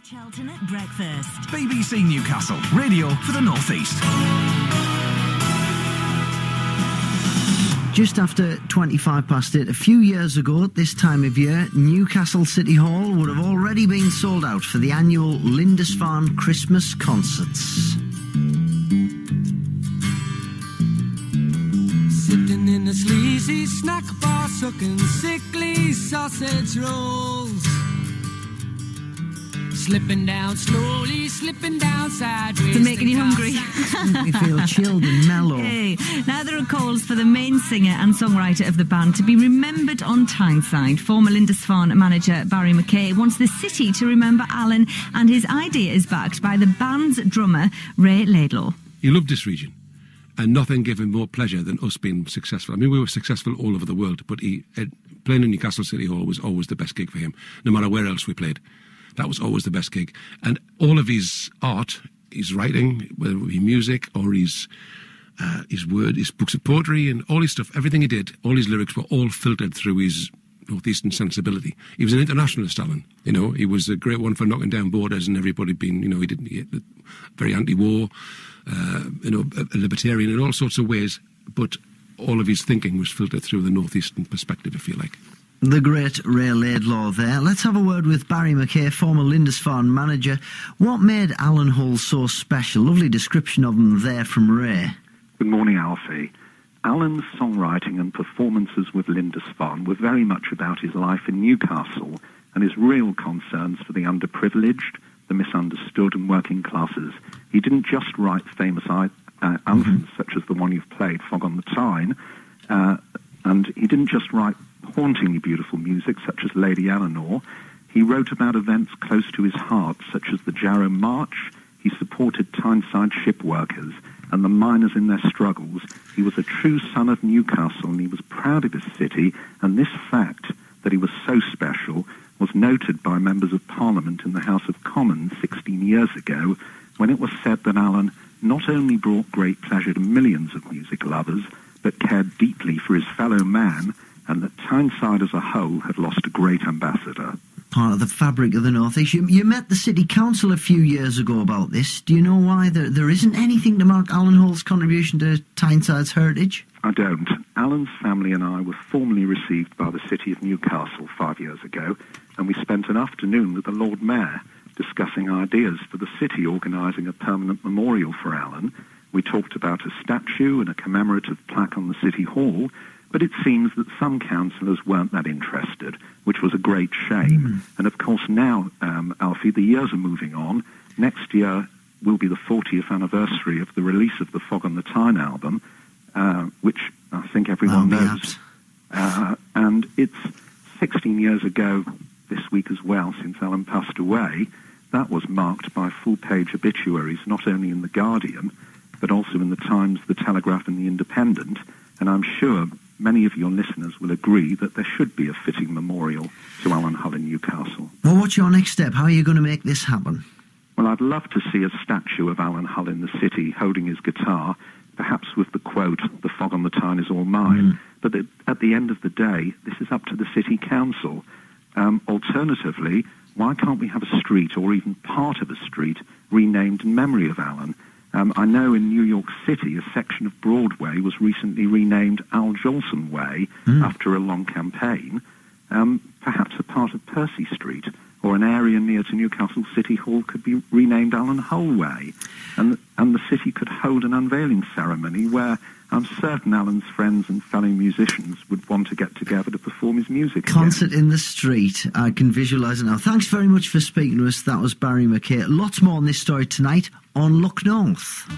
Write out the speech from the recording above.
Chelton at breakfast. BBC Newcastle, radio for the North East. Just after 25 past 8, a few years ago at this time of year, Newcastle City Hall would have already been sold out for the annual Lindisfarne Christmas concerts. Sitting in a sleazy snack bar, sucking sickly sausage rolls. Slipping down slowly, slipping down sideways. They're making you hungry. You feel chilled and mellow. Hey, now there are calls for the main singer and songwriter of the band to be remembered on Tyneside. Former Lindisfarne manager Barry McKay wants the city to remember Alan, and his idea is backed by the band's drummer Ray Laidlaw. He loved this region, and nothing gave him more pleasure than us being successful. I mean, we were successful all over the world, but playing in Newcastle City Hall was always the best gig for him, no matter where else we played. That was always the best gig. And all of his art, his writing, whether it be music or his books of poetry and all his stuff, everything he did, all his lyrics were all filtered through his northeastern sensibility. He was an internationalist, Alan. You know, he was a great one for knocking down borders and everybody being, he very anti-war, a libertarian in all sorts of ways. But all of his thinking was filtered through the northeastern perspective, if you like. The great Ray Laidlaw there. Let's have a word with Barry McKay, former Lindisfarne manager. What made Alan Hull so special? Lovely description of him there from Ray. Good morning, Alfie. Alan's songwriting and performances with Lindisfarne were very much about his life in Newcastle and his real concerns for the underprivileged, the misunderstood and working classes. He didn't just write famous anthems such as the one you've played, Fog on the Tyne, and he didn't just write hauntingly beautiful music such as Lady Eleanor. He wrote about events close to his heart such as the Jarrow March. He supported Tyneside ship workers and the miners in their struggles. He was a true son of Newcastle and he was proud of his city, and this fact that he was so special was noted by members of Parliament in the House of Commons 16 years ago when it was said that Alan not only brought great pleasure to millions of music lovers but cared deeply for his fellow man, and that Tyneside as a whole had lost a great ambassador. Part of the fabric of the North East. You met the City Council a few years ago about this. Do you know why there isn't anything to mark Alan Hull's contribution to Tyneside's heritage? I don't. Alan's family and I were formally received by the City of Newcastle 5 years ago, and we spent an afternoon with the Lord Mayor discussing ideas for the city organising a permanent memorial for Alan. We talked about a statue and a commemorative plaque on the City Hall, but it seems that some councillors weren't that interested, which was a great shame. And of course now, Alfie, the years are moving on. Next year will be the 40th anniversary of the release of the Fog on the Tyne album, which I think everyone knows. And it's 16 years ago this week as well since Alan passed away. That was marked by full-page obituaries, not only in The Guardian, but also in The Times, The Telegraph and The Independent. And I'm sure many of your listeners will agree that there should be a fitting memorial to Alan Hull in Newcastle. Well, what's your next step? How are you going to make this happen? Well, I'd love to see a statue of Alan Hull in the city holding his guitar, perhaps with the quote, "The fog on the Tyne is all mine." But at the end of the day, this is up to the City Council. Alternatively, why can't we have a street or even part of a street renamed in memory of Alan? I know in New York City, a section of Broadway was recently renamed Al Jolson Way after a long campaign. Perhaps a part of Percy Street or an area near to Newcastle City Hall could be renamed Alan Hull Way. And the city could hold an unveiling ceremony where I'm certain Alan's friends and fellow musicians would want to get together to perform his music Concert again. in the street. I can visualise it now. Thanks very much for speaking to us. That was Barry McKay. Lots more on this story tonight on Look North.